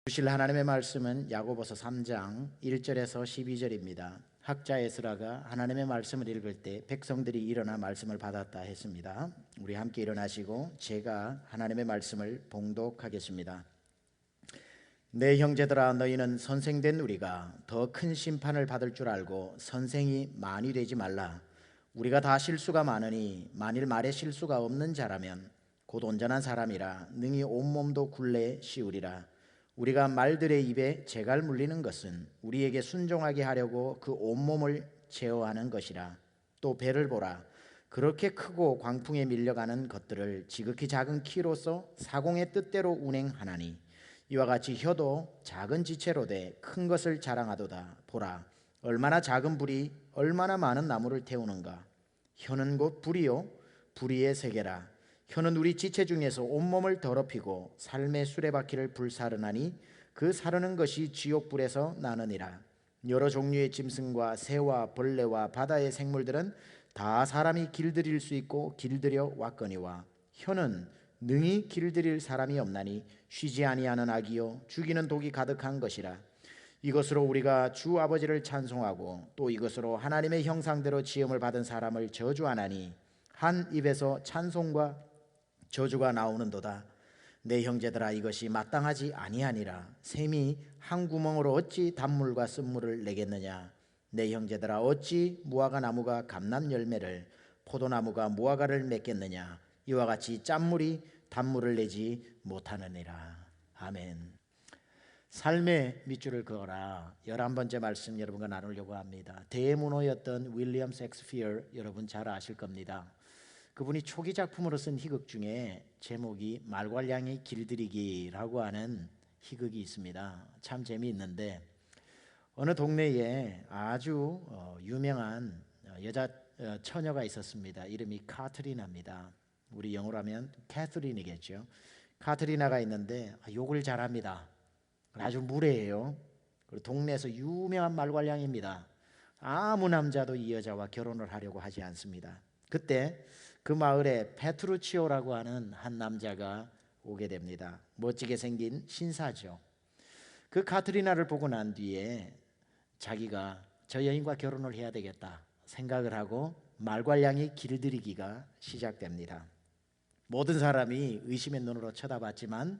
주실 하나님의 말씀은 야고보서 3장 1절에서 12절입니다. 학자 에스라가 하나님의 말씀을 읽을 때 백성들이 일어나 말씀을 받았다 했습니다. 우리 함께 일어나시고 제가 하나님의 말씀을 봉독하겠습니다. 내 형제들아, 너희는 선생된 우리가 더 큰 심판을 받을 줄 알고 선생이 많이 되지 말라. 우리가 다 실수가 많으니 만일 말에 실수가 없는 자라면 곧 온전한 사람이라 능히 온몸도 굴레에 씌우리라. 우리가 말들의 입에 재갈 물리는 것은 우리에게 순종하게 하려고 그 온몸을 제어하는 것이라. 또 배를 보라. 그렇게 크고 광풍에 밀려가는 것들을 지극히 작은 키로서 사공의 뜻대로 운행하나니 이와 같이 혀도 작은 지체로 돼 큰 것을 자랑하도다. 보라, 얼마나 작은 불이 얼마나 많은 나무를 태우는가. 혀는 곧 불이요 불의의 세계라. 혀는 우리 지체 중에서 온몸을 더럽히고 삶의 수레바퀴를 불사르나니 그 사르는 것이 지옥불에서 나느니라. 여러 종류의 짐승과 새와 벌레와 바다의 생물들은 다 사람이 길들일 수 있고 길들여 왔거니와 혀는 능히 길들일 사람이 없나니 쉬지 아니하는 악이요 죽이는 독이 가득한 것이라. 이것으로 우리가 주 아버지를 찬송하고 또 이것으로 하나님의 형상대로 지음을 받은 사람을 저주하나니 한 입에서 찬송과 저주가 나오는도다. 내 형제들아, 이것이 마땅하지 아니하니라. 샘이 한 구멍으로 어찌 단물과 쓴물을 내겠느냐. 내 형제들아, 어찌 무화과 나무가 감람 열매를 포도나무가 무화과를 맺겠느냐. 이와 같이 짠물이 단물을 내지 못하느니라. 아멘. 삶의 밑줄을 그어라. 11번째 말씀 여러분과 나누려고 합니다. 대문호였던 윌리엄 셰익스피어, 여러분 잘 아실 겁니다. 그분이 초기 작품으로 쓴 희극 중에 제목이 말괄량이 길들이기라고 하는 희극이 있습니다. 참 재미있는데 어느 동네에 아주 유명한 여자 처녀가 있었습니다. 이름이 카트리나입니다. 우리 영어로 하면 캐서린이겠죠. 카트리나가 있는데 욕을 잘합니다. 아주 무례해요. 그리고 동네에서 유명한 말괄량입니다. 아무 남자도 이 여자와 결혼을 하려고 하지 않습니다. 그때 그 마을에 페트루치오라고 하는 한 남자가 오게 됩니다. 멋지게 생긴 신사죠. 그 카트리나를 보고 난 뒤에 자기가 저 여인과 결혼을 해야 되겠다 생각을 하고 말괄량이 길들이기가 시작됩니다. 모든 사람이 의심의 눈으로 쳐다봤지만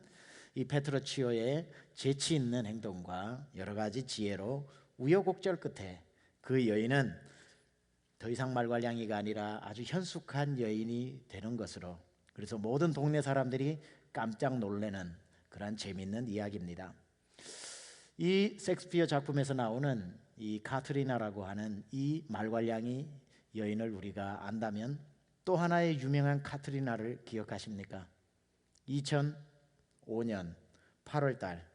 이 페트루치오의 재치 있는 행동과 여러 가지 지혜로 우여곡절 끝에 그 여인은 더 이상 말괄량이가 아니라 아주 현숙한 여인이 되는 것으로, 그래서 모든 동네 사람들이 깜짝 놀라는 그런 재미있는 이야기입니다. 이 셰익스피어 작품에서 나오는 이 카트리나라고 하는 이 말괄량이 여인을 우리가 안다면 또 하나의 유명한 카트리나를 기억하십니까? 2005년 8월 달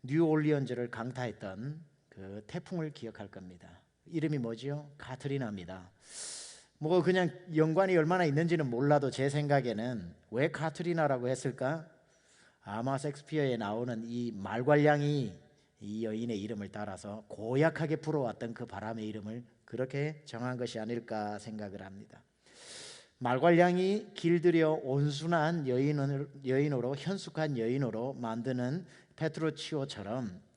뉴올리언즈를 강타했던 그 태풍을 기억할 겁니다. 이름이 뭐지요? 카트리나입니다. 뭐 그냥 연관이 얼마나 있는지는 몰라도 제 생각에는 왜 카트리나라고 했을까? 아마 셰익스피어에 나오는 이 말괄량이 이 여인의 이름을 따라서 고약하게 불어왔던 그 바람의 이름을 그렇게 정한 것이 아닐까 생각을 합니다. 말괄량이 길들여 온순한 여인으로 현숙한 여인으로 만드는 페트루치오처럼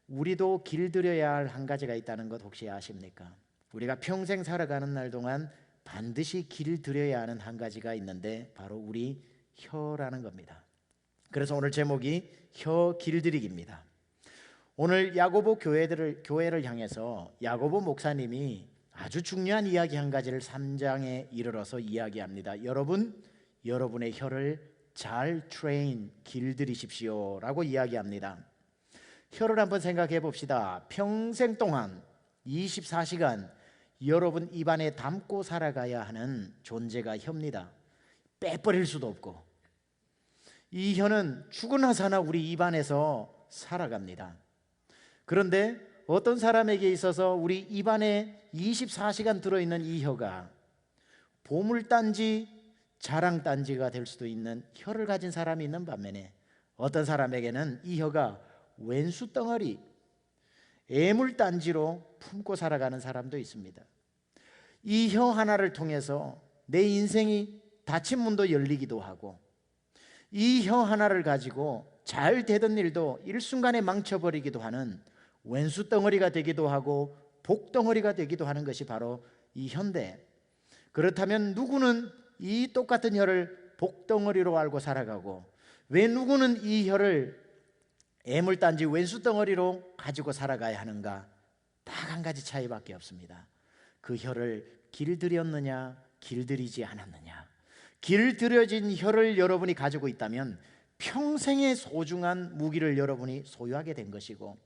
우리도 길들여야 할 한 가지가 있다는 것 혹시 아십니까? 우리가 평생 살아가는 날 동안 반드시 길들여야 하는 한 가지가 있는데 바로 우리 혀라는 겁니다. 그래서 오늘 제목이 혀 길들이기입니다. 오늘 야고보 교회를 향해서 야고보 목사님이 아주 중요한 이야기 한 가지를 3장에 이르러서 이야기합니다. 여러분의 혀를 잘 길들이십시오 라고 이야기합니다. 혀를 한번 생각해 봅시다. 평생 동안 24시간 여러분 입안에 담고 살아가야 하는 존재가 혀입니다. 빼버릴 수도 없고 이 혀는 죽으나 사나 우리 입안에서 살아갑니다. 그런데 어떤 사람에게 있어서 우리 입안에 24시간 들어있는 이 혀가 보물단지, 자랑단지가 될 수도 있는 혀를 가진 사람이 있는 반면에 어떤 사람에게는 이 혀가 왼수덩어리, 애물단지로 품고 살아가는 사람도 있습니다. 이 혀 하나를 통해서 내 인생이 닫힌 문도 열리기도 하고 이 혀 하나를 가지고 잘 되던 일도 일순간에 망쳐버리기도 하는 왼수 덩어리가 되기도 하고 복덩어리가 되기도 하는 것이 바로 이 혀인데, 그렇다면 누구는 이 똑같은 혀를 복덩어리로 알고 살아가고 왜 누구는 이 혀를 애물단지 왼수 덩어리로 가지고 살아가야 하는가? 딱 한 가지 차이밖에 없습니다. 그 혀를 길들였느냐 길들이지 않았느냐. 길들여진 혀를 여러분이 가지고 있다면 평생의 소중한 무기를 여러분이 소유하게 된 것이고,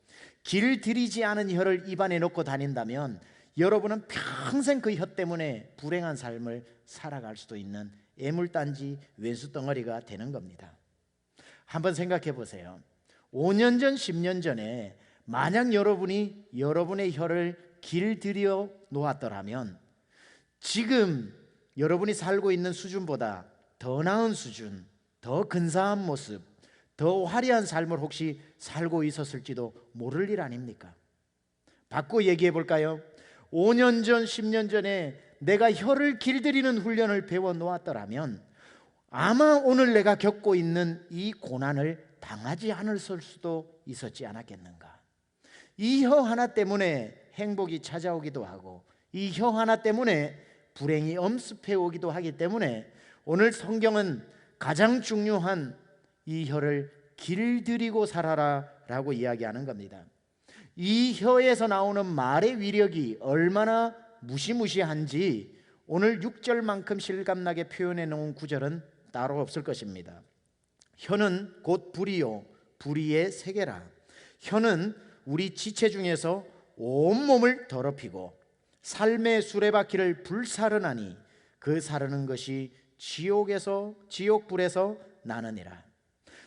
길들이지 않은 혀를 입안에 넣고 다닌다면 여러분은 평생 그 혀 때문에 불행한 삶을 살아갈 수도 있는 애물단지 왼수 덩어리가 되는 겁니다. 한번 생각해 보세요. 5년 전 10년 전에 만약 여러분이 여러분의 혀를 길들여 놓았더라면 지금 여러분이 살고 있는 수준보다 더 나은 수준, 더 근사한 모습, 더 화려한 삶을 혹시 살고 있었을지도 모를 일 아닙니까? 바꿔 얘기해 볼까요? 5년 전 10년 전에 내가 혀를 길들이는 훈련을 배워 놓았더라면 아마 오늘 내가 겪고 있는 이 고난을 당하지 않았을 수도 있었지 않았겠는가. 이 혀 하나 때문에 행복이 찾아오기도 하고 이 혀 하나 때문에 불행이 엄습해 오기도 하기 때문에 오늘 성경은 가장 중요한 이 혀를 길들이고 살아라 라고 이야기하는 겁니다. 이 혀에서 나오는 말의 위력이 얼마나 무시무시한지 오늘 6절만큼 실감나게 표현해 놓은 구절은 따로 없을 것입니다. 혀는 곧 불이요 불의의 세계라. 혀는 우리 지체 중에서 온몸을 더럽히고 삶의 수레바퀴를 불사르나니 그 사르는 것이 지옥불에서 나느니라.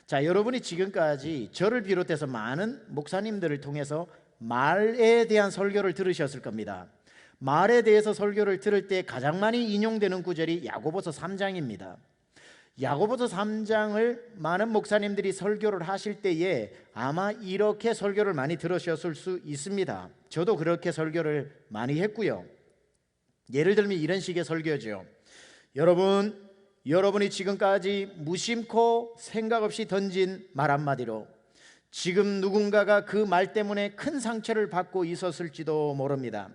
자, 여러분이 지금까지 저를 비롯해서 많은 목사님들을 통해서 말에 대한 설교를 들으셨을 겁니다. 말에 대해서 설교를 들을 때 가장 많이 인용되는 구절이 야고보서 3장입니다. 야고보서 3장을 많은 목사님들이 설교를 하실 때에 아마 이렇게 설교를 많이 들으셨을 수 있습니다. 저도 그렇게 설교를 많이 했고요. 예를 들면 이런 식의 설교죠. 여러분이 지금까지 무심코 생각 없이 던진 말 한마디로 지금 누군가가 그 말 때문에 큰 상처를 받고 있었을지도 모릅니다.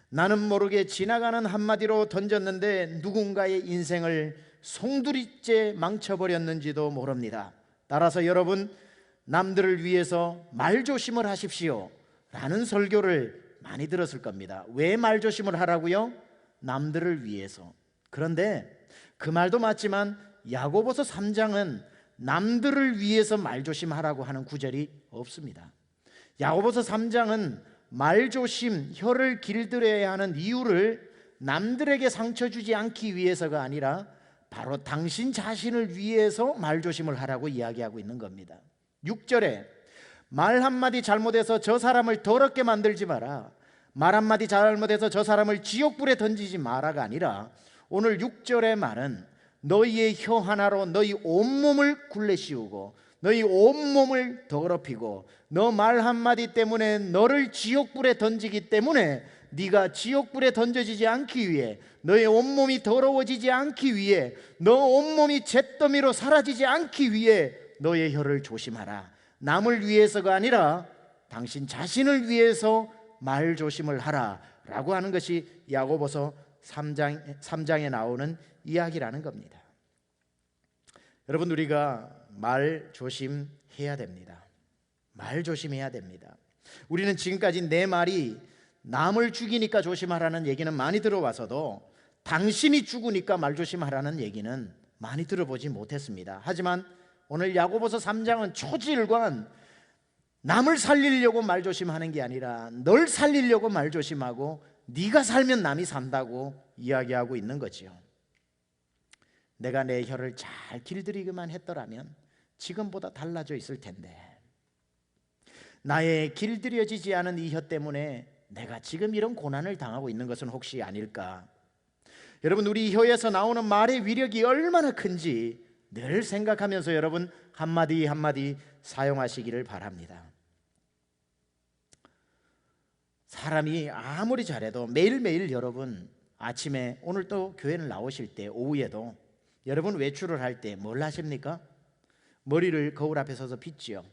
나는 모르게 지나가는 한마디로 던졌는데 누군가의 인생을 송두리째 망쳐버렸는지도 모릅니다. 따라서 여러분, 남들을 위해서 말조심을 하십시오 라는 설교를 많이 들었을 겁니다. 왜 말조심을 하라고요? 남들을 위해서. 그런데 그 말도 맞지만 야고보서 3장은 남들을 위해서 말조심하라고 하는 구절이 없습니다. 야고보서 3장은 말조심, 혀를 길들여야 하는 이유를 남들에게 상처 주지 않기 위해서가 아니라 바로 당신 자신을 위해서 말조심을 하라고 이야기하고 있는 겁니다. 6절에 말 한마디 잘못해서 저 사람을 더럽게 만들지 마라, 말 한마디 잘못해서 저 사람을 지옥불에 던지지 마라가 아니라 오늘 6절의 말은 너희의 혀 하나로 너희 온몸을 굴레씌우고 너희 온몸을 더럽히고 너 말 한마디 때문에 너를 지옥불에 던지기 때문에 네가 지옥불에 던져지지 않기 위해, 너의 온몸이 더러워지지 않기 위해, 너 온몸이 잿더미로 사라지지 않기 위해 너의 혀를 조심하라. 남을 위해서가 아니라 당신 자신을 위해서 말 조심을 하라 라고 하는 것이 야고보서 3장에 나오는 이야기라는 겁니다. 여러분, 우리가 말 조심해야 됩니다. 말 조심해야 됩니다. 우리는 지금까지 내 말이 남을 죽이니까 조심하라는 얘기는 많이 들어와서도 당신이 죽으니까 말 조심하라는 얘기는 많이 들어보지 못했습니다. 하지만 오늘 야고보서 3장은 초질관 남을 살리려고 말 조심하는 게 아니라 널 살리려고 말 조심하고 네가 살면 남이 산다고 이야기하고 있는 거지요. 내가 내 혀를 잘 길들이기만 했더라면 지금보다 달라져 있을 텐데, 나의 길들여지지 않은 이 혀 때문에 내가 지금 이런 고난을 당하고 있는 것은 혹시 아닐까? 여러분, 우리 혀에서 나오는 말의 위력이 얼마나 큰지 늘 생각하면서 여러분 한마디 한마디 사용하시기를 바랍니다. 사람이 아무리 잘해도 매일매일 여러분 아침에, 오늘 또 교회를 나오실 때 오후에도 여러분 외출을 할 때 뭘 하십니까? 머리를 거울 앞에 서서 빗지요.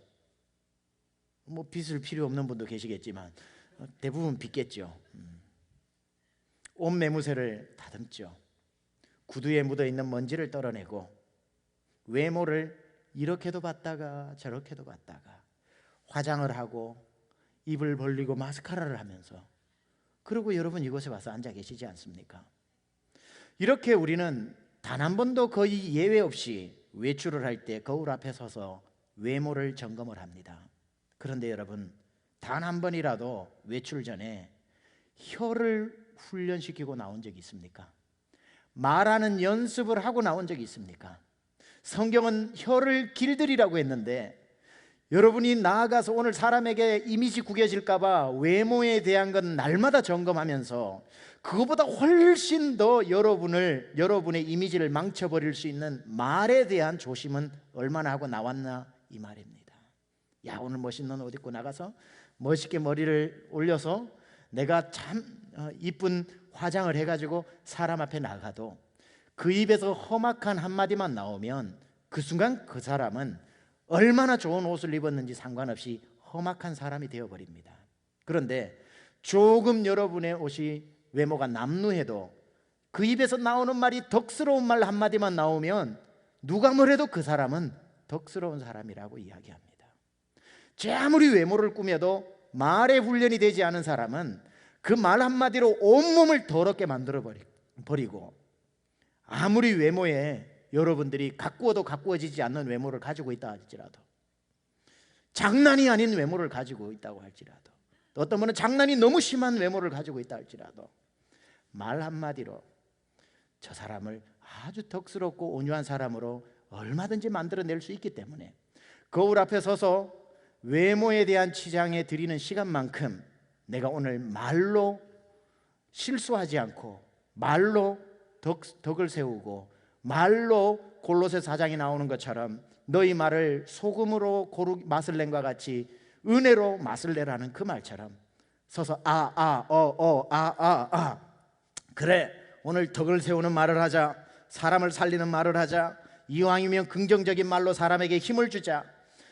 뭐 빗을 필요 없는 분도 계시겠지만 대부분 빗겠죠. 옷 매무새를 다듬죠. 구두에 묻어있는 먼지를 떨어내고 외모를 이렇게도 봤다가 저렇게도 봤다가 화장을 하고 입을 벌리고 마스카라를 하면서, 그리고 여러분 이곳에 와서 앉아 계시지 않습니까? 이렇게 우리는 단 한 번도 거의 예외 없이 외출을 할 때 거울 앞에 서서 외모를 점검을 합니다. 그런데 여러분, 단 한 번이라도 외출 전에 혀를 훈련시키고 나온 적이 있습니까? 말하는 연습을 하고 나온 적이 있습니까? 성경은 혀를 길들이라고 했는데, 여러분이 나아가서 오늘 사람에게 이미지 구겨질까 봐 외모에 대한 건 날마다 점검하면서 그거보다 훨씬 더 여러분의 이미지를 망쳐버릴 수 있는 말에 대한 조심은 얼마나 하고 나왔나 이 말입니다. 야, 오늘 멋있는 옷 입고 나가서 멋있게 머리를 올려서 내가 참 이쁜 화장을 해가지고 사람 앞에 나가도 그 입에서 험악한 한마디만 나오면 그 순간 그 사람은 얼마나 좋은 옷을 입었는지 상관없이 험악한 사람이 되어버립니다. 그런데 조금 여러분의 옷이 외모가 남루해도 그 입에서 나오는 말이 덕스러운 말 한마디만 나오면 누가 뭐래도 그 사람은 덕스러운 사람이라고 이야기합니다. 제 아무리 외모를 꾸며도 말에 훈련이 되지 않은 사람은 그 말 한마디로 온몸을 더럽게 만들어 버리고, 아무리 외모에 여러분들이 가꾸어도 가꾸어지지 않는 외모를 가지고 있다 할지라도, 장난이 아닌 외모를 가지고 있다고 할지라도, 어떤 분은 장난이 너무 심한 외모를 가지고 있다 할지라도 말 한마디로 저 사람을 아주 덕스럽고 온유한 사람으로 얼마든지 만들어낼 수 있기 때문에 거울 앞에 서서 외모에 대한 치장에 드리는 시간만큼 내가 오늘 말로 실수하지 않고 말로 덕을 세우고 말로 골로새 4장에 나오는 것처럼 너희 말을 소금으로 고루 맛을 낸과 같이 은혜로 맛을 내라는 그 말처럼 서서 그래, 오늘 덕을 세우는 말을 하자, 사람을 살리는 말을 하자, 이왕이면 긍정적인 말로 사람에게 힘을 주자,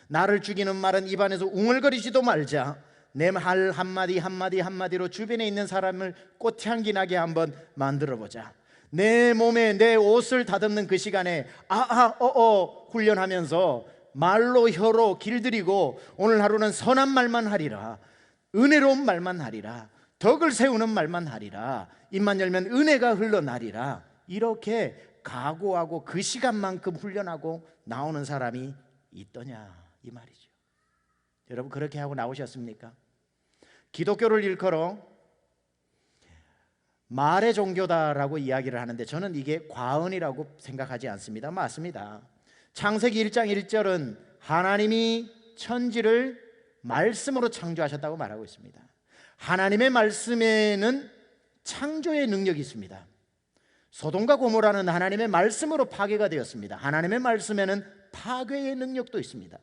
나를 죽이는 말은 입안에서 웅얼거리지도 말자, 내 말 한마디로 주변에 있는 사람을 꽃향기 나게 한번 만들어보자. 내 몸에 내 옷을 다듬는 그 시간에 훈련하면서 말로 혀로 길들이고 오늘 하루는 선한 말만 하리라, 은혜로운 말만 하리라, 덕을 세우는 말만 하리라, 입만 열면 은혜가 흘러나리라, 이렇게 각오하고 그 시간만큼 훈련하고 나오는 사람이 있더냐 이 말이죠. 여러분, 그렇게 하고 나오셨습니까? 기독교를 일컬어 말의 종교다라고 이야기를 하는데 저는 이게 과언이라고 생각하지 않습니다. 맞습니다. 창세기 1장 1절은 하나님이 천지를 말씀으로 창조하셨다고 말하고 있습니다. 하나님의 말씀에는 창조의 능력이 있습니다. 소돔과 고모라는 하나님의 말씀으로 파괴가 되었습니다. 하나님의 말씀에는 파괴의 능력도 있습니다.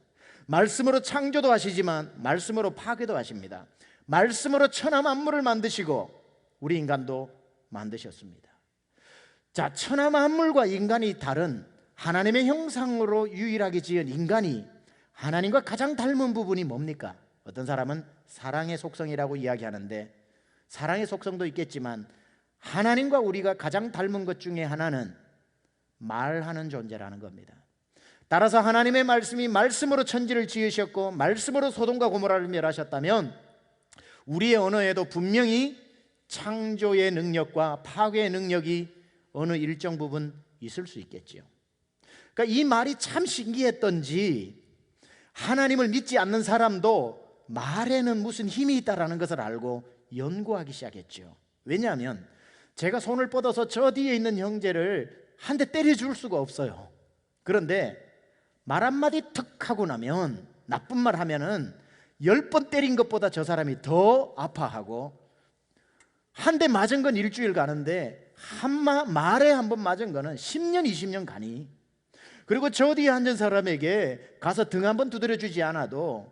말씀으로 창조도 하시지만 말씀으로 파괴도 하십니다. 말씀으로 천하 만물을 만드시고 우리 인간도 만드셨습니다. 자, 천하 만물과 인간이 다른 하나님의 형상으로 유일하게 지은 인간이 하나님과 가장 닮은 부분이 뭡니까? 어떤 사람은 사랑의 속성이라고 이야기하는데, 사랑의 속성도 있겠지만 하나님과 우리가 가장 닮은 것 중에 하나는 말하는 존재라는 겁니다. 따라서 하나님의 말씀이 말씀으로 천지를 지으셨고 말씀으로 소돔과 고모라를 멸하셨다면 우리의 언어에도 분명히 창조의 능력과 파괴의 능력이 어느 일정 부분 있을 수 있겠지요. 그러니까 이 말이 참 신기했던지 하나님을 믿지 않는 사람도 말에는 무슨 힘이 있다는 것을 알고 연구하기 시작했죠. 왜냐하면 제가 손을 뻗어서 저 뒤에 있는 형제를 한 대 때려줄 수가 없어요. 그런데 말 한마디 툭 하고 나면, 나쁜 말 하면은 10번 때린 것보다 저 사람이 더 아파하고, 한 대 맞은 건 일주일 가는데 말에 한 번 맞은 거는 10년 20년 가니, 그리고 저 뒤에 앉은 사람에게 가서 등 한 번 두드려 주지 않아도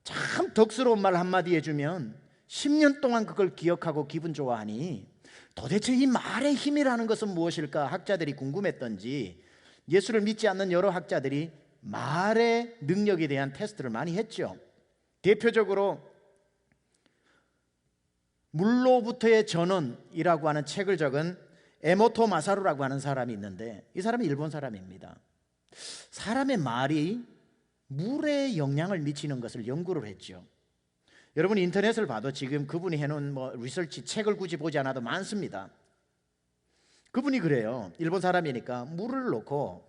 참 덕스러운 말 한마디 해주면 10년 동안 그걸 기억하고 기분 좋아하니, 도대체 이 말의 힘이라는 것은 무엇일까 학자들이 궁금했던지 예수를 믿지 않는 여러 학자들이 말의 능력에 대한 테스트를 많이 했죠. 대표적으로 물로부터의 전언이라고 하는 책을 적은 에모토 마사루라고 하는 사람이 있는데, 이 사람은 일본 사람입니다. 사람의 말이 물에 영향을 미치는 것을 연구를 했죠. 여러분 인터넷을 봐도 지금 그분이 해놓은 리서치 책을 굳이 보지 않아도 많습니다. 그분이 그래요. 일본 사람이니까 물을 놓고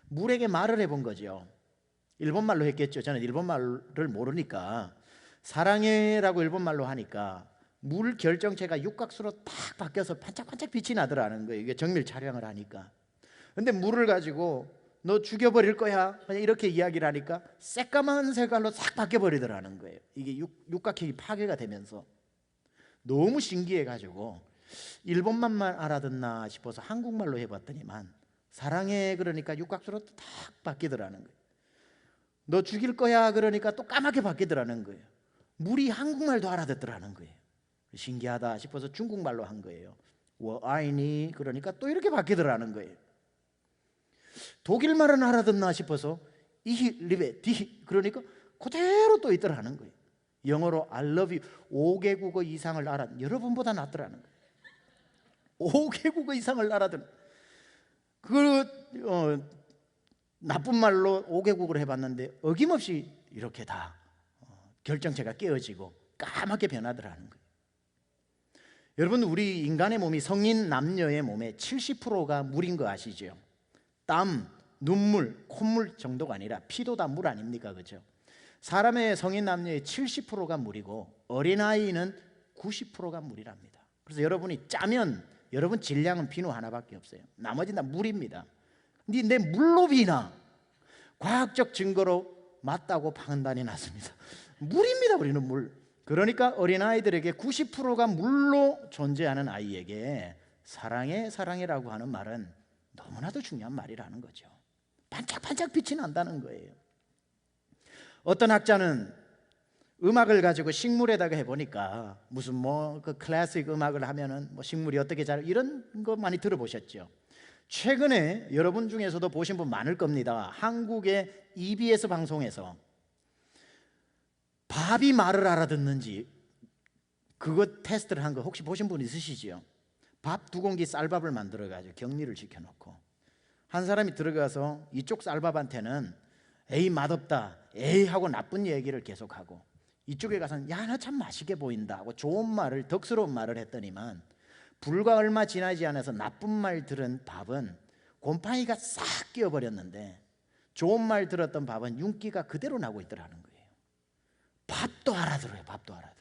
물에게 말을 해본 거죠. 일본말로 했겠죠. 저는 일본말을 모르니까 사랑해라고 일본말로 하니까 물 결정체가 육각수로 딱 바뀌어서 반짝반짝 빛이 나더라는 거예요. 이게 정밀 촬영을 하니까. 근데 물을 가지고 너 죽여버릴 거야 그냥 이렇게 이야기를 하니까 새까만 색깔로 싹 바뀌어버리더라는 거예요. 이게 육각형이 파괴가 되면서 너무 신기해가지고 일본말만 알아듣나 싶어서 한국말로 해봤더니만 사랑해 그러니까 육각수로 딱 바뀌더라는 거예요. 너 죽일 거야 그러니까 또 까맣게 바뀌더라는 거예요. 물이 한국말도 알아듣더라는 거예요. 신기하다 싶어서 중국말로 한 거예요. 워아이니 그러니까 또 이렇게 바뀌더라는 거예요. 독일말은 알아듣나 싶어서 이히 리베 디 그러니까 그대로 또 있더라는 거예요. 영어로 I love you 5개국어 이상을 알아, 여러분보다 낫더라는 거예요. 5개국어 이상을 알아듣는 나쁜 말로 5개국을 해봤는데 어김없이 이렇게 다 결정체가 깨어지고 까맣게 변하더라는 거예요. 여러분 우리 인간의 몸이 성인 남녀의 몸의 70%가 물인 거 아시죠? 땀, 눈물, 콧물 정도가 아니라 피도 다 물 아닙니까? 그렇죠? 사람의 성인 남녀의 70%가 물이고 어린아이는 90%가 물이랍니다. 그래서 여러분이 짜면 여러분 질량은 비누 하나밖에 없어요. 나머지는 다 물입니다. 근데 내 물로 비나? 과학적 증거로 맞다고 판단이 났습니다. 물입니다. 우리는 물. 그러니까 어린아이들에게 90%가 물로 존재하는 아이에게 사랑해 사랑해라고 하는 말은 너무나도 중요한 말이라는 거죠. 반짝반짝 빛이 난다는 거예요. 어떤 학자는 음악을 가지고 식물에다가 해보니까 무슨 그 클래식 음악을 하면은 식물이 어떻게 자라 이런 거 많이 들어보셨죠? 최근에 여러분 중에서도 보신 분 많을 겁니다. 한국의 EBS 방송에서 밥이 말을 알아듣는지 그거 테스트를 한 거 혹시 보신 분 있으시죠? 밥 2공기 쌀밥을 만들어 가지고 격리를 시켜놓고 한 사람이 들어가서 이쪽 쌀밥한테는 에이 맛없다, 에이 하고 나쁜 얘기를 계속하고 이쪽에 가서는 야 나 참 맛있게 보인다 하고 좋은 말을, 덕스러운 말을 했더니만 불과 얼마 지나지 않아서 나쁜 말 들은 밥은 곰팡이가 싹 끼어버렸는데 좋은 말 들었던 밥은 윤기가 그대로 나고 있더라는 거예요. 밥도 알아들어요. 밥도 알아들어요.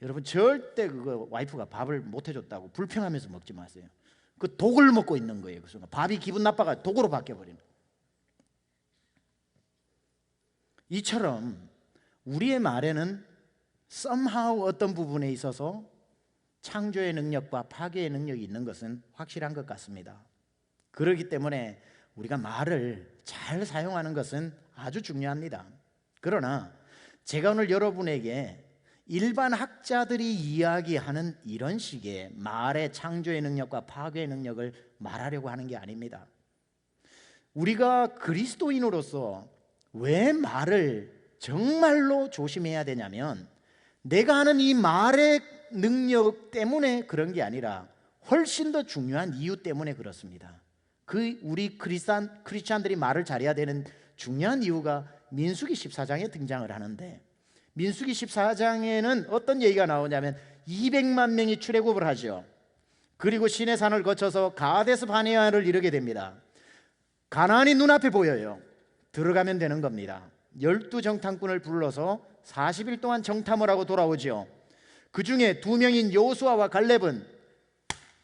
여러분 절대 그거 와이프가 밥을 못 해줬다고 불평하면서 먹지 마세요. 그 독을 먹고 있는 거예요. 그 순간 밥이 기분 나빠가 독으로 바뀌어버리는 거예요. 이처럼 우리의 말에는 somehow 어떤 부분에 있어서 창조의 능력과 파괴의 능력이 있는 것은 확실한 것 같습니다. 그렇기 때문에 우리가 말을 잘 사용하는 것은 아주 중요합니다. 그러나 제가 오늘 여러분에게 일반 학자들이 이야기하는 이런 식의 말의 창조의 능력과 파괴의 능력을 말하려고 하는 게 아닙니다. 우리가 그리스도인으로서 왜 말을 정말로 조심해야 되냐면 내가 하는 이 말의 능력 때문에 그런 게 아니라 훨씬 더 중요한 이유 때문에 그렇습니다. 우리 크리스찬들이 말을 잘해야 되는 중요한 이유가 민수기 14장에 등장을 하는데, 민수기 14장에는 어떤 얘기가 나오냐면 200만 명이 출애굽을 하죠. 그리고 시내산을 거쳐서 가데스 바네아를 이르게 됩니다. 가나안이 눈앞에 보여요. 들어가면 되는 겁니다. 12정탐꾼을 불러서 40일 동안 정탐을 하고 돌아오죠. 그 중에 2명인 여호수아와 갈렙은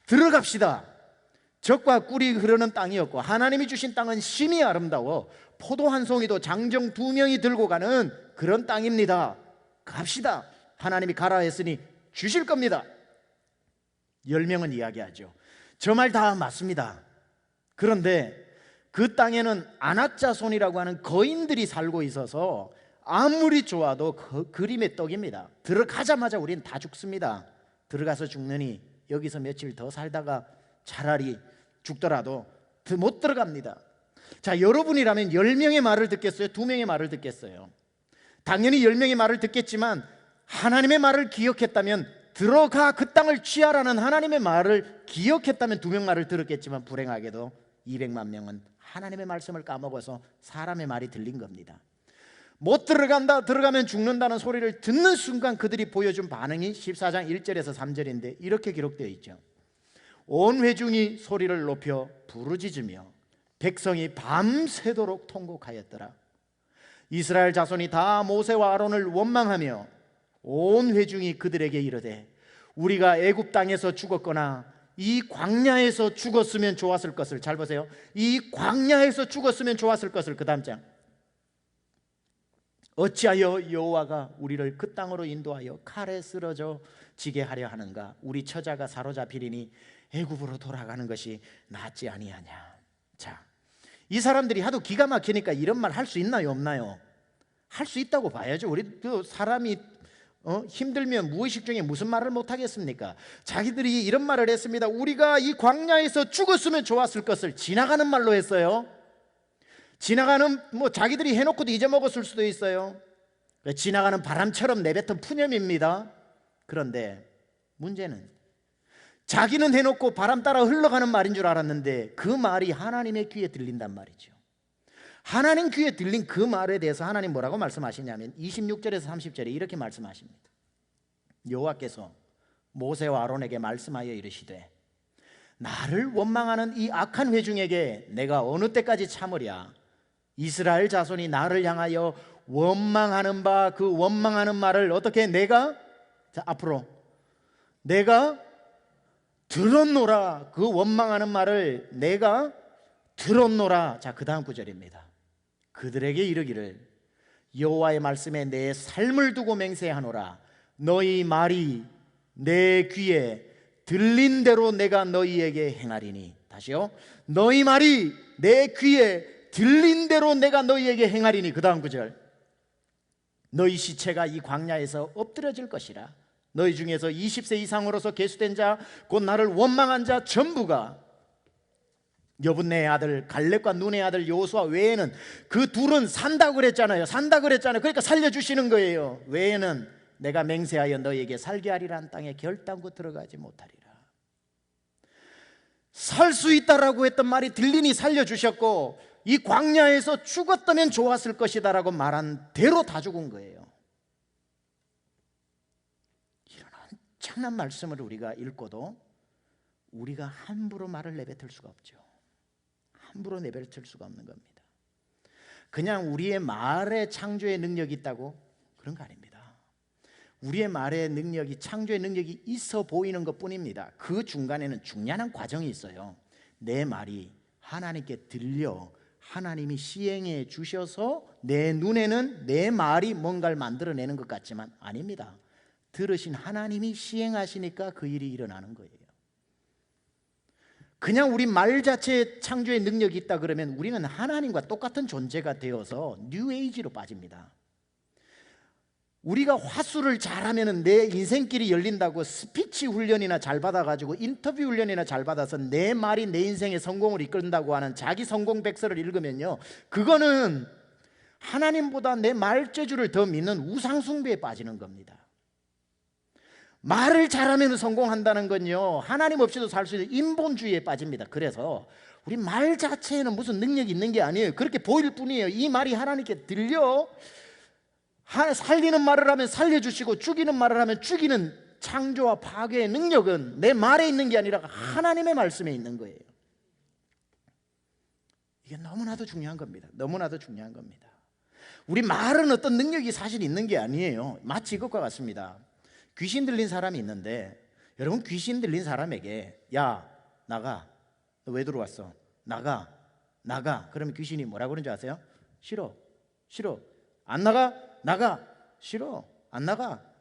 들어갑시다. 적과 꿀이 흐르는 땅이었고 하나님이 주신 땅은 심히 아름다워 포도 한 송이도 장정 2명이 들고 가는 그런 땅입니다. 갑시다. 하나님이 가라 했으니 주실 겁니다. 10명은 이야기하죠. 저 말 다 맞습니다. 그런데 그 땅에는 안악자손이라고 하는 거인들이 살고 있어서 아무리 좋아도 그림의 떡입니다. 들어가자마자 우리는 다 죽습니다. 들어가서 죽느니 여기서 며칠 더 살다가 차라리 죽더라도 못 들어갑니다. 자, 여러분이라면 10명의 말을 듣겠어요? 2명의 말을 듣겠어요? 당연히 10명의 말을 듣겠지만 하나님의 말을 기억했다면, 들어가 그 땅을 취하라는 하나님의 말을 기억했다면 2명 말을 들었겠지만, 불행하게도 200만 명은 하나님의 말씀을 까먹어서 사람의 말이 들린 겁니다. 못 들어간다, 들어가면 죽는다는 소리를 듣는 순간 그들이 보여준 반응이 14장 1절에서 3절인데 이렇게 기록되어 있죠. 온 회중이 소리를 높여 부르짖으며 백성이 밤새도록 통곡하였더라. 이스라엘 자손이 다 모세와 아론을 원망하며 온 회중이 그들에게 이르되 우리가 애굽 땅에서 죽었거나 이 광야에서 죽었으면 좋았을 것을, 잘 보세요, 이 광야에서 죽었으면 좋았을 것을, 그 다음 장, 어찌하여 여호와가 우리를 그 땅으로 인도하여 칼에 쓰러져 지게 하려 하는가? 우리 처자가 사로잡히리니 애굽으로 돌아가는 것이 낫지 아니하냐. 자, 이 사람들이 하도 기가 막히니까 이런 말 할 수 있나요, 없나요? 할 수 있다고 봐야죠. 우리 사람이 힘들면 무의식 중에 무슨 말을 못 하겠습니까? 자기들이 이런 말을 했습니다. 우리가 이 광야에서 죽었으면 좋았을 것을. 지나가는 말로 했어요. 지나가는, 자기들이 해놓고도 잊어먹었을 수도 있어요. 지나가는 바람처럼 내뱉은 푸념입니다. 그런데 문제는 자기는 해놓고 바람 따라 흘러가는 말인 줄 알았는데 그 말이 하나님의 귀에 들린단 말이죠. 하나님 귀에 들린 그 말에 대해서 하나님 뭐라고 말씀하시냐면 26절에서 30절에 이렇게 말씀하십니다. 여호와께서 모세와 아론에게 말씀하여 이르시되 나를 원망하는 이 악한 회중에게 내가 어느 때까지 참으랴? 이스라엘 자손이 나를 향하여 원망하는 바, 그 원망하는 말을 어떻게 내가, 자, 앞으로 내가 들었노라. 그 원망하는 말을 내가 들었노라. 자, 그 다음 구절입니다. 그들에게 이르기를 여호와의 말씀에 내 삶을 두고 맹세하노라. 너희 말이 내 귀에 들린 대로 내가 너희에게 행하리니. 다시요. 너희 말이 내 귀에 들린 대로 내가 너희에게 행하리니. 그 다음 구절. 너희 시체가 이 광야에서 엎드려질 것이라. 너희 중에서 20세 이상으로서 계수된 자, 곧 나를 원망한 자 전부가, 여분네의 아들 갈렙과 눈의 아들 여호수아 외에는, 그 둘은 산다고 그랬잖아요. 산다고 그랬잖아요. 그러니까 살려주시는 거예요. 외에는 내가 맹세하여 너희에게 살게 하리라는 땅에 결단코 들어가지 못하리라. 살 수 있다라고 했던 말이 들리니 살려주셨고, 이 광야에서 죽었다면 좋았을 것이다 라고 말한 대로 다 죽은 거예요. 이런 엄청난 말씀을 우리가 읽고도 우리가 함부로 말을 내뱉을 수가 없죠. 함부로 내뱉을 수가 없는 겁니다. 그냥 우리의 말에 창조의 능력이 있다고? 그런 거 아닙니다. 우리의 말의 능력이, 창조의 능력이 있어 보이는 것뿐입니다. 그 중간에는 중요한 과정이 있어요. 내 말이 하나님께 들려 하나님이 시행해 주셔서 내 눈에는 내 말이 뭔가를 만들어내는 것 같지만 아닙니다. 들으신 하나님이 시행하시니까 그 일이 일어나는 거예요. 그냥 우리 말 자체에 창조의 능력이 있다 그러면 우리는 하나님과 똑같은 존재가 되어서 뉴에이지로 빠집니다. 우리가 화술을 잘하면 내 인생길이 열린다고 스피치 훈련이나 잘 받아가지고 인터뷰 훈련이나 잘 받아서 내 말이 내 인생의 성공을 이끈다고 하는 자기 성공 백서를 읽으면요, 그거는 하나님보다 내 말재주를 더 믿는 우상숭배에 빠지는 겁니다. 말을 잘하면 성공한다는 건요, 하나님 없이도 살 수 있는 인본주의에 빠집니다. 그래서 우리 말 자체에는 무슨 능력이 있는 게 아니에요. 그렇게 보일 뿐이에요. 이 말이 하나님께 들려 살리는 말을 하면 살려주시고 죽이는 말을 하면 죽이는 창조와 파괴의 능력은 내 말에 있는 게 아니라 하나님의 말씀에 있는 거예요. 이게 너무나도 중요한 겁니다. 너무나도 중요한 겁니다. 우리 말은 어떤 능력이 사실 있는 게 아니에요. 마치 이것과 같습니다. 귀신 들린 사람이 있는데, 여러분, 귀신 들린 사람에게 야 나가, 너 왜 들어왔어? 나가. 그러면 귀신이 뭐라고 그러는 줄 아세요? 싫어. 안 나가? 나가. 싫어. 안 나가.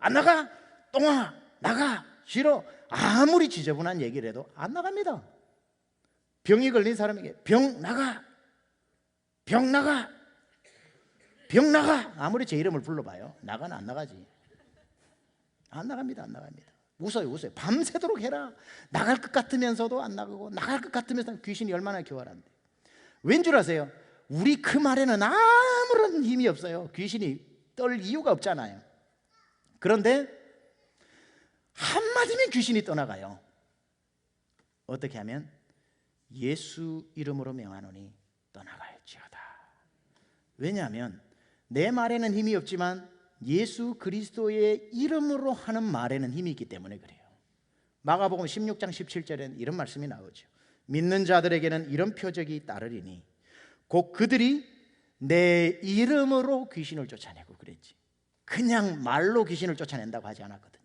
똥아 나가. 싫어. 아무리 지저분한 얘기를 해도 안 나갑니다. 병이 걸린 사람에게 병 나가. 아무리 제 이름을 불러봐요. 나가는 안 나가지. 안 나갑니다. 웃어요. 밤새도록 해라. 나갈 것 같으면서도 안 나가고, 나갈 것 같으면서 귀신이 얼마나 교활한데. 왠 줄 아세요? 우리 그 말에는 아무런 힘이 없어요. 귀신이 떨 이유가 없잖아요. 그런데 한마디면 귀신이 떠나가요. 어떻게 하면? 예수 이름으로 명하노니 떠나갈지어다. 왜냐하면 내 말에는 힘이 없지만 예수 그리스도의 이름으로 하는 말에는 힘이 있기 때문에 그래요. 마가복음 16장 17절에는 이런 말씀이 나오죠. 믿는 자들에게는 이런 표적이 따르리니 곧 그들이 내 이름으로 귀신을 쫓아내고 그랬지. 그냥 말로 귀신을 쫓아낸다고 하지 않았거든요.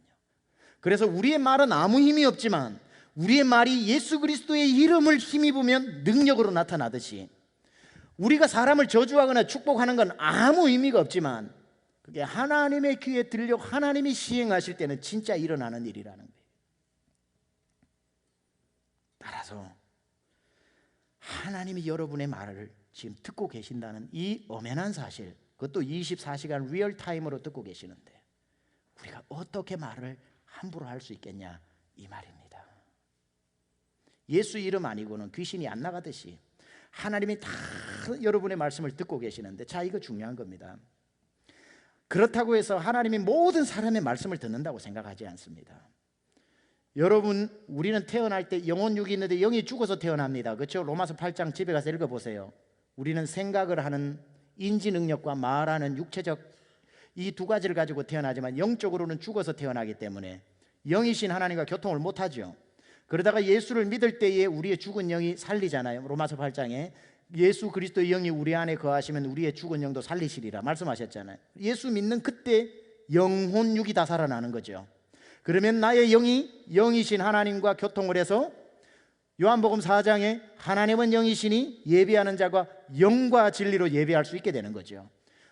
그래서 우리의 말은 아무 힘이 없지만 우리의 말이 예수 그리스도의 이름을 힘입으면 능력으로 나타나듯이 우리가 사람을 저주하거나 축복하는 건 아무 의미가 없지만 그게 하나님의 귀에 들려 하나님이 시행하실 때는 진짜 일어나는 일이라는 거예요. 따라서 하나님이 여러분의 말을 지금 듣고 계신다는 이 엄연한 사실, 그것도 24시간 리얼타임으로 듣고 계시는데 우리가 어떻게 말을 함부로 할 수 있겠냐 이 말입니다. 예수 이름 아니고는 귀신이 안 나가듯이 하나님이 다 여러분의 말씀을 듣고 계시는데, 자, 이거 중요한 겁니다. 그렇다고 해서 하나님이 모든 사람의 말씀을 듣는다고 생각하지 않습니다. 여러분, 우리는 태어날 때 영혼 육이 있는데 영이 죽어서 태어납니다. 그렇죠? 로마서 8장 집에 가서 읽어보세요. 우리는 생각을 하는 인지 능력과 말하는 육체적 이 두 가지를 가지고 태어나지만 영적으로는 죽어서 태어나기 때문에 영이신 하나님과 교통을 못하죠. 그러다가 예수를 믿을 때에 우리의 죽은 영이 살리잖아요. 로마서 8장에 예수 그리스도의 영이 우리 안에 거하시면 우리의 죽은 영도 살리시리라 말씀하셨잖아요. 예수 믿는 그때 영혼 육이 다 살아나는 거죠. 그러면 나의 영이 영이신 하나님과 교통을 해서 요한복음 4장에 하나님은 영이시니 예배하는 자가 영과 진리로 예배할 수 있게 되는 거죠.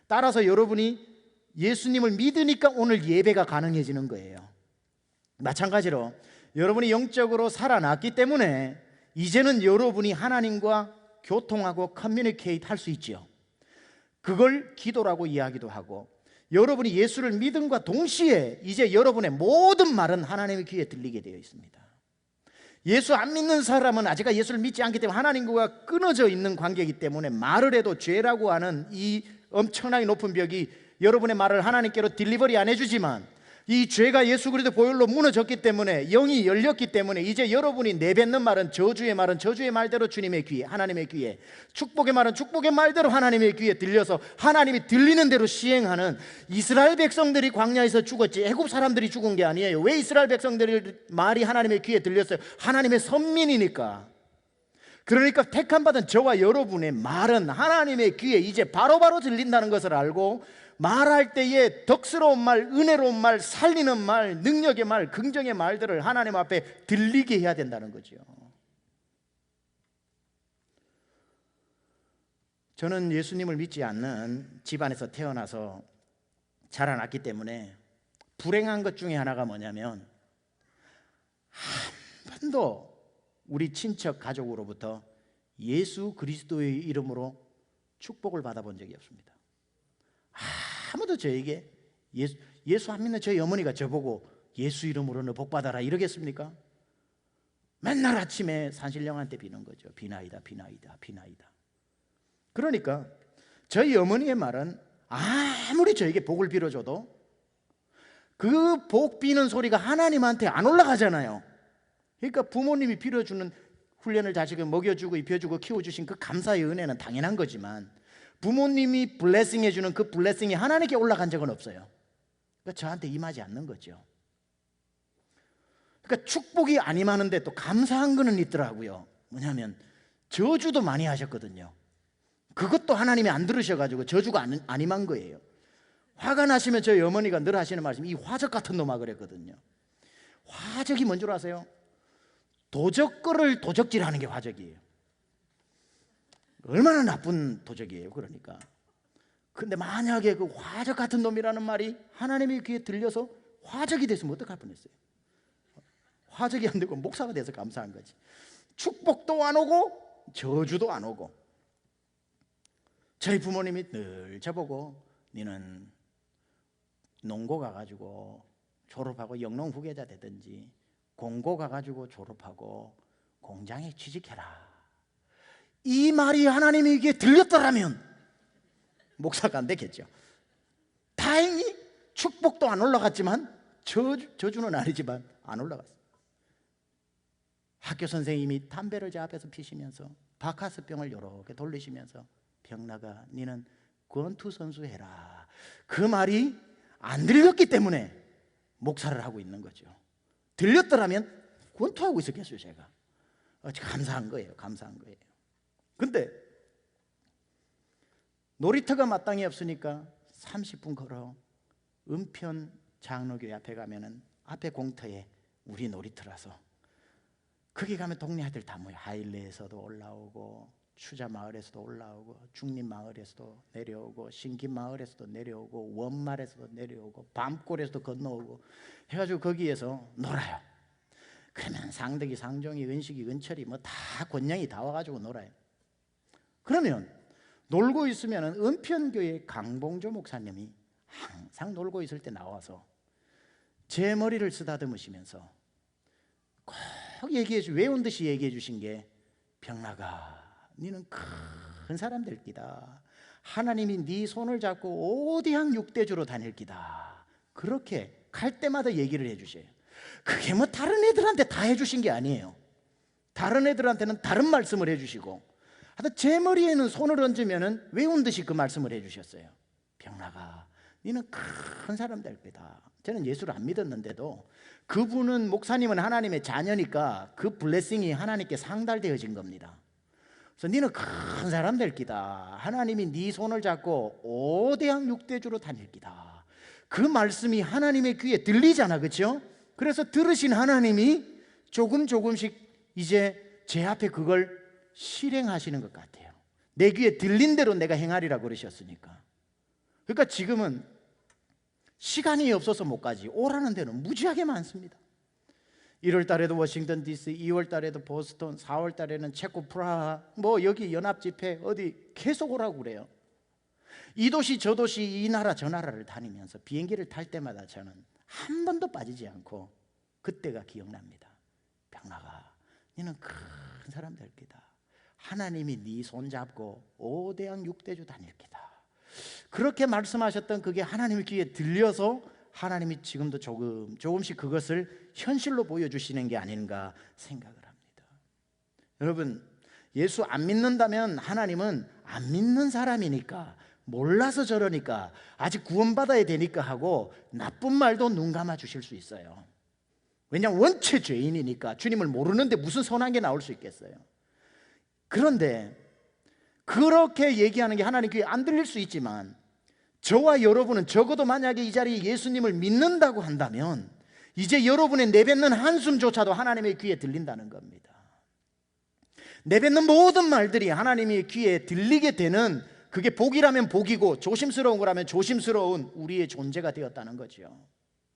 따라서 여러분이 예수님을 믿으니까 오늘 예배가 가능해지는 거예요. 마찬가지로 여러분이 영적으로 살아났기 때문에 이제는 여러분이 하나님과 교통하고 커뮤니케이트 할 수 있죠. 그걸 기도라고 이야기도 하고, 여러분이 예수를 믿음과 동시에 이제 여러분의 모든 말은 하나님의 귀에 들리게 되어 있습니다. 예수 안 믿는 사람은 아직 예수를 믿지 않기 때문에 하나님과 끊어져 있는 관계이기 때문에 말을 해도 죄라고 하는 이 엄청나게 높은 벽이 여러분의 말을 하나님께로 딜리버리 안 해주지만, 이 죄가 예수 그리스도 보혈로 무너졌기 때문에 영이 열렸기 때문에 이제 여러분이 내뱉는 말은 저주의 말은 저주의 말대로 주님의 귀에, 하나님의 귀에, 축복의 말은 축복의 말대로 하나님의 귀에 들려서 하나님이 들리는 대로 시행하는, 이스라엘 백성들이 광야에서 죽었지 애굽 사람들이 죽은 게 아니에요. 왜 이스라엘 백성들의 말이 하나님의 귀에 들렸어요? 하나님의 선민이니까. 그러니까 택함받은 저와 여러분의 말은 하나님의 귀에 이제 바로바로 들린다는 것을 알고, 말할 때에 덕스러운 말, 은혜로운 말, 살리는 말, 능력의 말, 긍정의 말들을 하나님 앞에 들리게 해야 된다는 거죠. 저는 예수님을 믿지 않는 집안에서 태어나서 자라났기 때문에 불행한 것 중에 하나가 뭐냐면 한 번도 우리 친척 가족으로부터 예수 그리스도의 이름으로 축복을 받아본 적이 없습니다. 아무도 저에게 예수 안 믿는 저희 어머니가 저보고 예수 이름으로 너 복 받아라 이러겠습니까? 맨날 아침에 산신령한테 비는 거죠. 비나이다 비나이다 비나이다. 그러니까 저희 어머니의 말은 아무리 저에게 복을 빌어줘도 그 복 비는 소리가 하나님한테 안 올라가잖아요. 그러니까 부모님이 빌어주는 훈련을 자식을 먹여주고 입혀주고 키워주신 그 감사의 은혜는 당연한 거지만 부모님이 블레싱 해주는 그 블레싱이 하나님께 올라간 적은 없어요. 그러니까 저한테 임하지 않는 거죠. 그러니까 축복이 안 임하는데 또 감사한 거는 있더라고요. 뭐냐면 저주도 많이 하셨거든요. 그것도 하나님이 안 들으셔가지고 저주가 안 임한 거예요. 화가 나시면 저희 어머니가 늘 하시는 말씀이 이 화적 같은 놈아 그랬거든요. 화적이 뭔 줄 아세요? 도적 거를 도적질하는 게 화적이에요. 얼마나 나쁜 도적이에요. 그러니까 근데 만약에 그 화적 같은 놈이라는 말이 하나님의 귀에 들려서 화적이 됐으면 어떡할 뻔했어요. 화적이 안 되고 목사가 돼서 감사한 거지. 축복도 안 오고 저주도 안 오고. 저희 부모님이 늘 저보고 너는 농고 가가지고 졸업하고 영농 후계자 되든지 공고 가가지고 졸업하고 공장에 취직해라, 이 말이 하나님에게 들렸더라면 목사가 안 됐겠죠. 다행히 축복도 안 올라갔지만 저주는 아니지만 안 올라갔어요. 학교 선생님이 담배를 제 앞에서 피시면서 바카스병을 여러 개 돌리시면서 병나가 니는 권투 선수 해라, 그 말이 안 들렸기 때문에 목사를 하고 있는 거죠. 들렸더라면 권투하고 있었겠어요. 제가 감사한 거예요. 감사한 거예요. 근데 놀이터가 마땅히 없으니까 30분 걸어 은편 장로교회 앞에 가면은 앞에 공터에 우리 놀이터라서 거기 가면 동네 아이들 다 모여. 하일레에서도 올라오고 추자마을에서도 올라오고 중림마을에서도 내려오고 신김마을에서도 내려오고 원말에서도 내려오고 밤골에서도 건너오고 해가지고 거기에서 놀아요. 그러면 상덕이, 상종이, 은식이, 은철이 뭐 다 권양이 다 와가지고 놀아요. 그러면 놀고 있으면 은편교회 강봉조 목사님이 항상 놀고 있을 때 나와서 제 머리를 쓰다듬으시면서 꼭 외운 듯이 얘기해 주신 게 병나가 너는 큰 사람 될 기다. 하나님이 네 손을 잡고 오대양 육대주로 다닐 기다. 그렇게 갈 때마다 얘기를 해 주셔요. 그게 뭐 다른 애들한테 다 해주신 게 아니에요. 다른 애들한테는 다른 말씀을 해주시고 하여튼 제 머리에는 손을 얹으면 외운 듯이 그 말씀을 해주셨어요. 병나가 너는 큰 사람 될 거다. 저는 예수를 안 믿었는데도 그분은, 목사님은 하나님의 자녀니까 그 블레싱이 하나님께 상달되어진 겁니다. 그래서 너는 큰 사람 될 기다. 하나님이 네 손을 잡고 오대양 육대주로 다닐 기다. 그 말씀이 하나님의 귀에 들리잖아, 그렇죠? 그래서 들으신 하나님이 조금씩 이제 제 앞에 그걸 실행하시는 것 같아요. 내 귀에 들린 대로 내가 행하리라 그러셨으니까. 그러니까 지금은 시간이 없어서 못 가지 오라는 데는 무지하게 많습니다. 1월 달에도 워싱턴 DC, 2월 달에도 보스턴, 4월 달에는 체코 프라하, 뭐 여기 연합집회 어디 계속 오라고 그래요. 이 도시 저 도시, 이 나라 저 나라를 다니면서 비행기를 탈 때마다 저는 한 번도 빠지지 않고 그때가 기억납니다. 병나가 너는 큰 사람 될 기다. 하나님이 네 손잡고 오대양 육대주 다닐 기다. 그렇게 말씀하셨던 그게 하나님의 귀에 들려서 하나님이 지금도 조금씩 그것을 현실로 보여주시는 게 아닌가 생각을 합니다. 여러분, 예수 안 믿는다면 하나님은 안 믿는 사람이니까, 몰라서 저러니까, 아직 구원받아야 되니까 하고 나쁜 말도 눈 감아 주실 수 있어요. 왜냐하면 원체 죄인이니까 주님을 모르는데 무슨 선한 게 나올 수 있겠어요. 그런데 그렇게 얘기하는 게 하나님 귀에 안 들릴 수 있지만, 저와 여러분은 적어도 만약에 이 자리에 예수님을 믿는다고 한다면 이제 여러분의 내뱉는 한숨조차도 하나님의 귀에 들린다는 겁니다. 내뱉는 모든 말들이 하나님의 귀에 들리게 되는, 그게 복이라면 복이고 조심스러운 거라면 조심스러운 우리의 존재가 되었다는 거죠.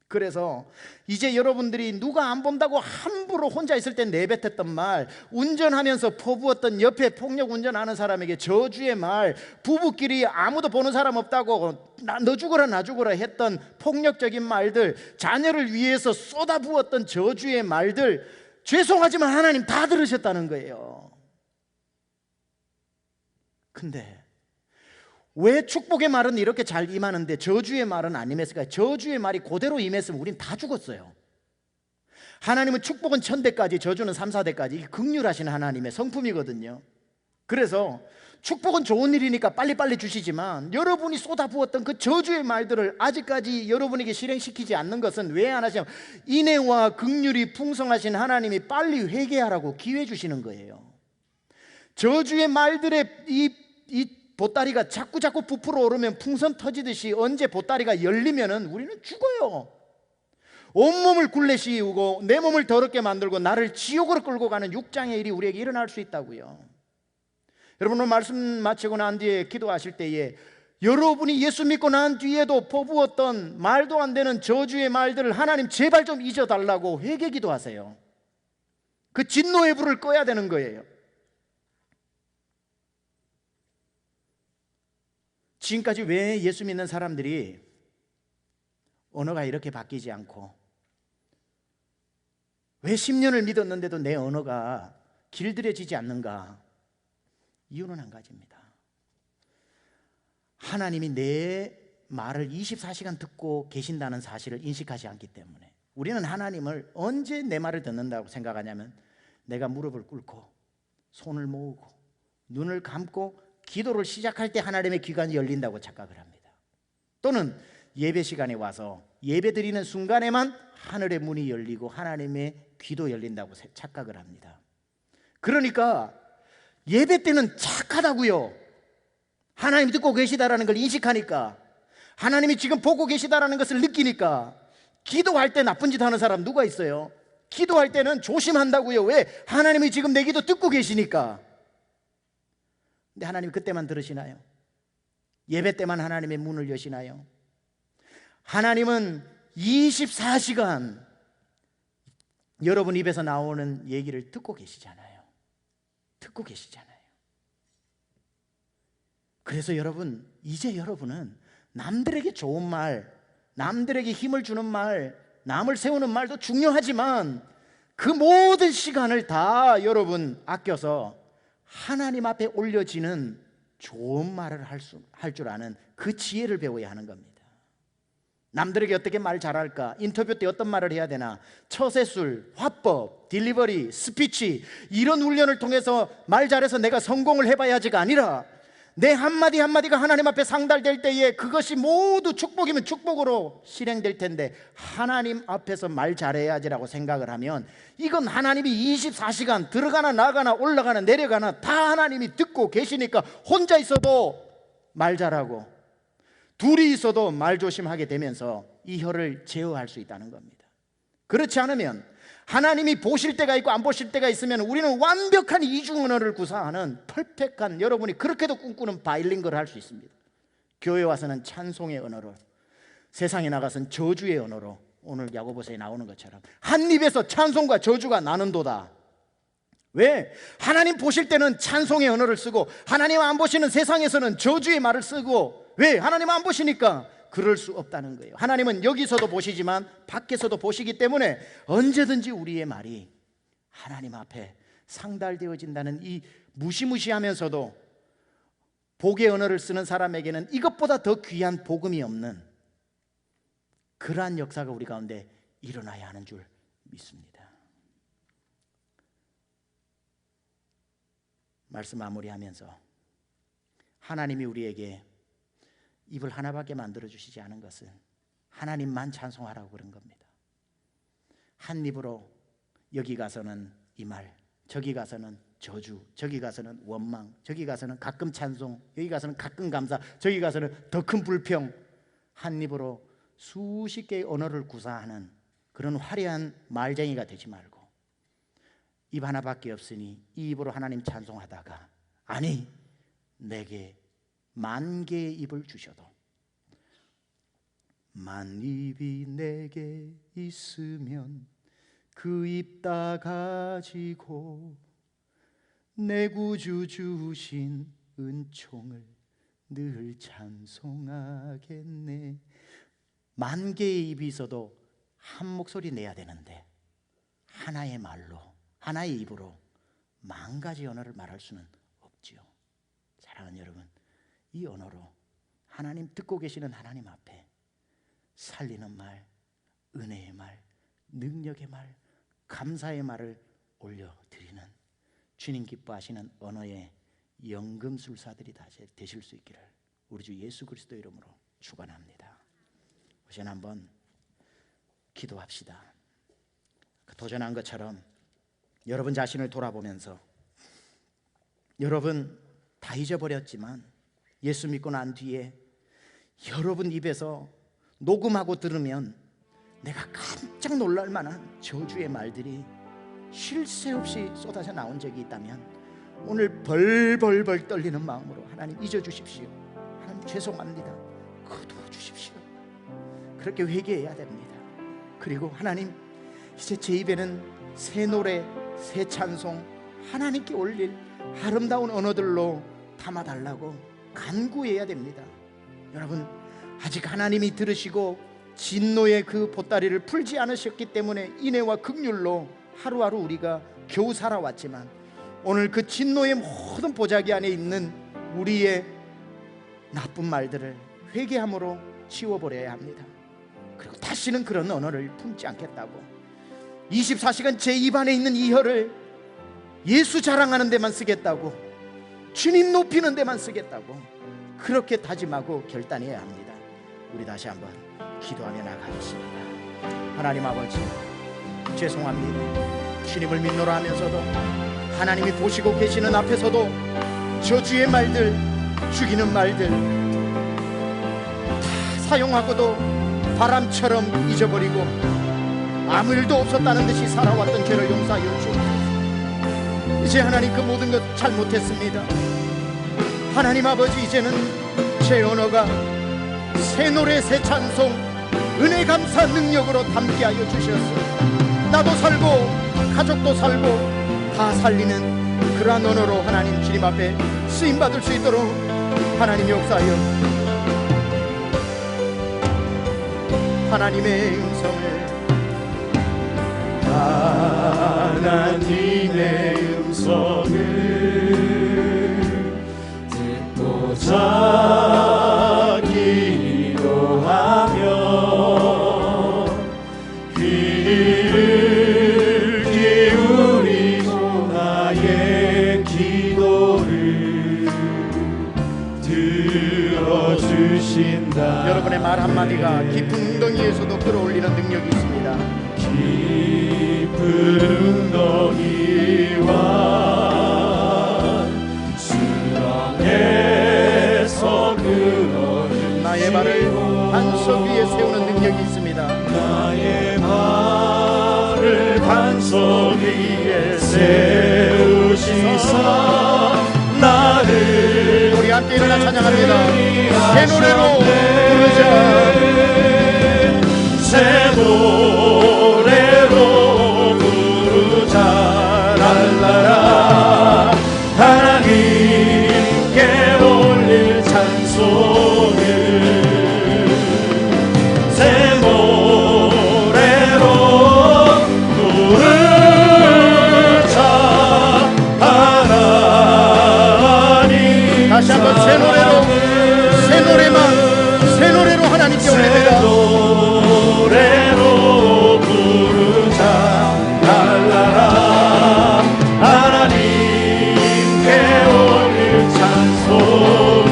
그래서 이제 여러분들이 누가 안 본다고 함부로 혼자 있을 때 내뱉었던 말, 운전하면서 퍼부었던 옆에 폭력 운전하는 사람에게 저주의 말, 부부끼리 아무도 보는 사람 없다고 너 죽어라 나 죽어라 했던 폭력적인 말들, 자녀를 위해서 쏟아부었던 저주의 말들, 죄송하지만 하나님 다 들으셨다는 거예요. 근데 왜 축복의 말은 이렇게 잘 임하는데 저주의 말은 안 임했을까요? 저주의 말이 그대로 임했으면 우린 다 죽었어요. 하나님은 축복은 1000대까지, 저주는 3, 4대까지. 이게 긍휼하신 하나님의 성품이거든요. 그래서 축복은 좋은 일이니까 빨리빨리 주시지만 여러분이 쏟아부었던 그 저주의 말들을 아직까지 여러분에게 실행시키지 않는 것은 왜 안 하시냐면, 인애와 긍휼이 풍성하신 하나님이 빨리 회개하라고 기회 주시는 거예요. 저주의 말들의 이 보따리가 자꾸 부풀어 오르면 풍선 터지듯이 언제 보따리가 열리면은 우리는 죽어요. 온몸을 굴레 씌우고 내 몸을 더럽게 만들고 나를 지옥으로 끌고 가는 육장의 일이 우리에게 일어날 수 있다고요. 여러분, 오늘 말씀 마치고 난 뒤에 기도하실 때에 여러분이 예수 믿고 난 뒤에도 퍼부었던 말도 안 되는 저주의 말들을 하나님 제발 좀 잊어달라고 회개 기도하세요. 그 진노의 불을 꺼야 되는 거예요. 지금까지 왜 예수 믿는 사람들이 언어가 이렇게 바뀌지 않고, 왜 10년을 믿었는데도 내 언어가 길들여지지 않는가? 이유는 한 가지입니다. 하나님이 내 말을 24시간 듣고 계신다는 사실을 인식하지 않기 때문에 우리는 하나님을 언제 내 말을 듣는다고 생각하냐면 내가 무릎을 꿇고 손을 모으고 눈을 감고 기도를 시작할 때 하나님의 귀가 열린다고 착각을 합니다. 또는 예배 시간에 와서 예배 드리는 순간에만 하늘의 문이 열리고 하나님의 귀도 열린다고 착각을 합니다. 그러니까 예배 때는 착하다고요. 하나님 듣고 계시다라는 걸 인식하니까, 하나님이 지금 보고 계시다라는 것을 느끼니까. 기도할 때 나쁜 짓 하는 사람 누가 있어요? 기도할 때는 조심한다고요. 왜? 하나님이 지금 내 기도 듣고 계시니까. 근데 하나님이 그때만 들으시나요? 예배 때만 하나님의 문을 여시나요? 하나님은 24시간 여러분 입에서 나오는 얘기를 듣고 계시잖아요. 듣고 계시잖아요. 그래서 여러분, 이제 여러분은 남들에게 좋은 말, 남들에게 힘을 주는 말, 남을 세우는 말도 중요하지만 그 모든 시간을 다 여러분 아껴서 하나님 앞에 올려지는 좋은 말을 할 줄 아는 그 지혜를 배워야 하는 겁니다. 남들에게 어떻게 말 잘할까? 인터뷰 때 어떤 말을 해야 되나? 처세술, 화법, 딜리버리, 스피치, 이런 훈련을 통해서 말 잘해서 내가 성공을 해봐야지가 아니라 내 한마디 한마디가 하나님 앞에 상달될 때에 그것이 모두 축복이면 축복으로 실행될 텐데 하나님 앞에서 말 잘해야지라고 생각을 하면 이건 하나님이 24시간 들어가나 나가나 올라가나 내려가나 다 하나님이 듣고 계시니까 혼자 있어도 말 잘하고 둘이 있어도 말 조심하게 되면서 이 혀를 제어할 수 있다는 겁니다. 그렇지 않으면 하나님이 보실 때가 있고 안 보실 때가 있으면 우리는 완벽한 이중 언어를 구사하는 퍼펙트한, 여러분이 그렇게도 꿈꾸는 바일링거를 할 수 있습니다. 교회 와서는 찬송의 언어로, 세상에 나가서는 저주의 언어로, 오늘 야고보서에 나오는 것처럼 한 입에서 찬송과 저주가 나는도다. 왜? 하나님 보실 때는 찬송의 언어를 쓰고 하나님 안 보시는 세상에서는 저주의 말을 쓰고, 왜? 하나님 안 보시니까 그럴 수 없다는 거예요. 하나님은 여기서도 보시지만 밖에서도 보시기 때문에 언제든지 우리의 말이 하나님 앞에 상달되어진다는 이 무시무시하면서도 복의 언어를 쓰는 사람에게는 이것보다 더 귀한 복음이 없는 그러한 역사가 우리 가운데 일어나야 하는 줄 믿습니다. 말씀 마무리하면서 하나님이 우리에게 입을 하나밖에 만들어주시지 않은 것은 하나님만 찬송하라고 그런 겁니다. 한 입으로 여기 가서는 이 말, 저기 가서는 저주, 저기 가서는 원망, 저기 가서는 가끔 찬송, 여기 가서는 가끔 감사, 저기 가서는 더 큰 불평, 한 입으로 수십 개의 언어를 구사하는 그런 화려한 말쟁이가 되지 말고 입 하나밖에 없으니 이 입으로 하나님 찬송하다가, 아니 내게 만 개의 입을 주셔도 만 입이 내게 있으면 그 입 다 가지고 내 구주 주신 은총을 늘 찬송하겠네. 만 개의 입이 있어도 한 목소리 내야 되는데 하나의 말로, 하나의 입으로 만 가지 언어를 말할 수는 없지요. 사랑하는 여러분, 이 언어로 하나님 듣고 계시는 하나님 앞에 살리는 말, 은혜의 말, 능력의 말, 감사의 말을 올려드리는 주님 기뻐하시는 언어의 연금술사들이 다 되실 수 있기를 우리 주 예수 그리스도 이름으로 축원합니다. 우선 한번 기도합시다. 도전한 것처럼 여러분 자신을 돌아보면서, 여러분 다 잊어버렸지만 예수 믿고 난 뒤에 여러분 입에서 녹음하고 들으면 내가 깜짝 놀랄 만한 저주의 말들이 쉴 새 없이 쏟아져 나온 적이 있다면 오늘 벌벌벌 떨리는 마음으로 하나님 잊어주십시오. 하나님 죄송합니다. 거두어 주십시오. 그렇게 회개해야 됩니다. 그리고 하나님, 이제 제 입에는 새 노래, 새 찬송, 하나님께 올릴 아름다운 언어들로 담아달라고 간구해야 됩니다. 여러분, 아직 하나님이 들으시고 진노의 그 보따리를 풀지 않으셨기 때문에 인애와 긍휼로 하루하루 우리가 겨우 살아왔지만 오늘 그 진노의 모든 보자기 안에 있는 우리의 나쁜 말들을 회개함으로 지워버려야 합니다. 그리고 다시는 그런 언어를 품지 않겠다고, 24시간 제 입안에 있는 이 혀를 예수 자랑하는 데만 쓰겠다고, 주님 높이는 데만 쓰겠다고 그렇게 다짐하고 결단해야 합니다. 우리 다시 한번 기도하며 나가겠습니다. 하나님 아버지, 죄송합니다. 주님을 믿노라 하면서도, 하나님이 보시고 계시는 앞에서도 저주의 말들, 죽이는 말들 다 사용하고도 바람처럼 잊어버리고 아무 일도 없었다는 듯이 살아왔던 죄를 용서하여 주옵소서. 이제 하나님 그 모든 것 잘못했습니다. 하나님 아버지, 이제는 제 언어가 새 노래 새 찬송 은혜 감사 능력으로 담게 하여 주셨소. 나도 살고 가족도 살고 다 살리는 그러한 언어로 하나님 주님 앞에 쓰임받을 수 있도록 하나님 역사하여 하나님의 음성을 하나님의 음성을 듣고자 기도하며 귀를 기울이고 나의 기도를 들어주신다. 여러분의 말 한마디가 깊은 웅덩이에서도 끌어올리는 능력이 있습니다. 깊은 웅덩이와 수렁에서 끌어주시고 나의 발을 반석 위에 세우는 능력이 있습니다. 나의 발을 반석 위에 세우시사 나를 우리 함께 일어나 찬양합니다. 새 노래로 부르자. 새 노래로 부르자. 랄라라. 하나님께 올릴 찬송을 새 노래로 부르자. 하나님 다시 한번 새 노래로, 새 노래만, 새 노래로 하나님께 올립니다. 노래로 부르자. 랄라라. 하나님께 올릴 찬송을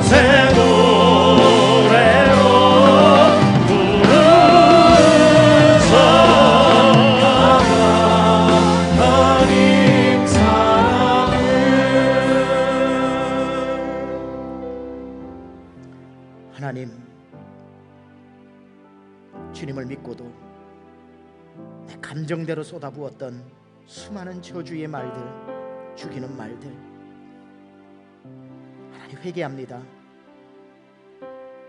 새 노래로 부르자. 하나님 사랑을. 하나님, 주님을 믿고도 내 감정대로 쏟아부었던 수많은 저주의 말들, 죽이는 말들, 하나님 회개합니다.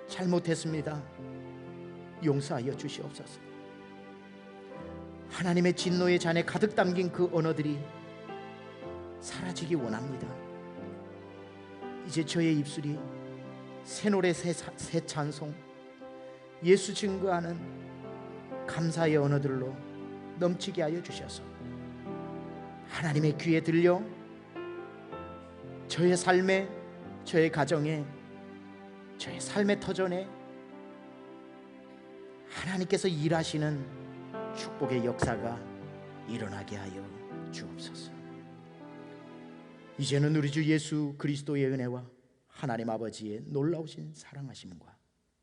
잘못했습니다. 용서하여 주시옵소서. 하나님의 진노의 잔에 가득 담긴 그 언어들이 사라지기 원합니다. 이제 저의 입술이 새 노래 새 찬송, 예수 증거하는 감사의 언어들로 넘치게 하여 주셔서 하나님의 귀에 들려 저의 삶에, 저의 가정에, 저의 삶의 터전에 하나님께서 일하시는 축복의 역사가 일어나게 하여 주옵소서. 이제는 우리 주 예수 그리스도의 은혜와 하나님 아버지의 놀라우신 사랑하심과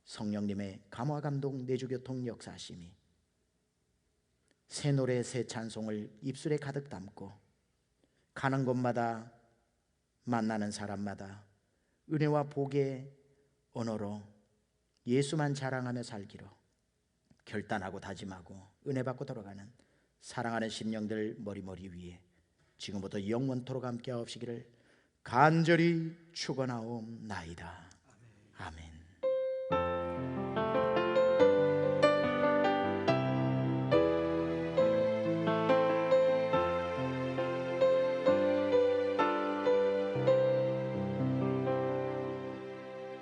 성령님의 감화 감동 내주교통 역사하심이 새 노래 새 찬송을 입술에 가득 담고 가는 곳마다 만나는 사람마다 은혜와 복의 언어로 예수만 자랑하며 살기로 결단하고 다짐하고 은혜 받고 돌아가는 사랑하는 심령들 머리머리 위에 지금부터 영원토록 함께 하옵시기를 간절히 축원하옵나이다. 아멘.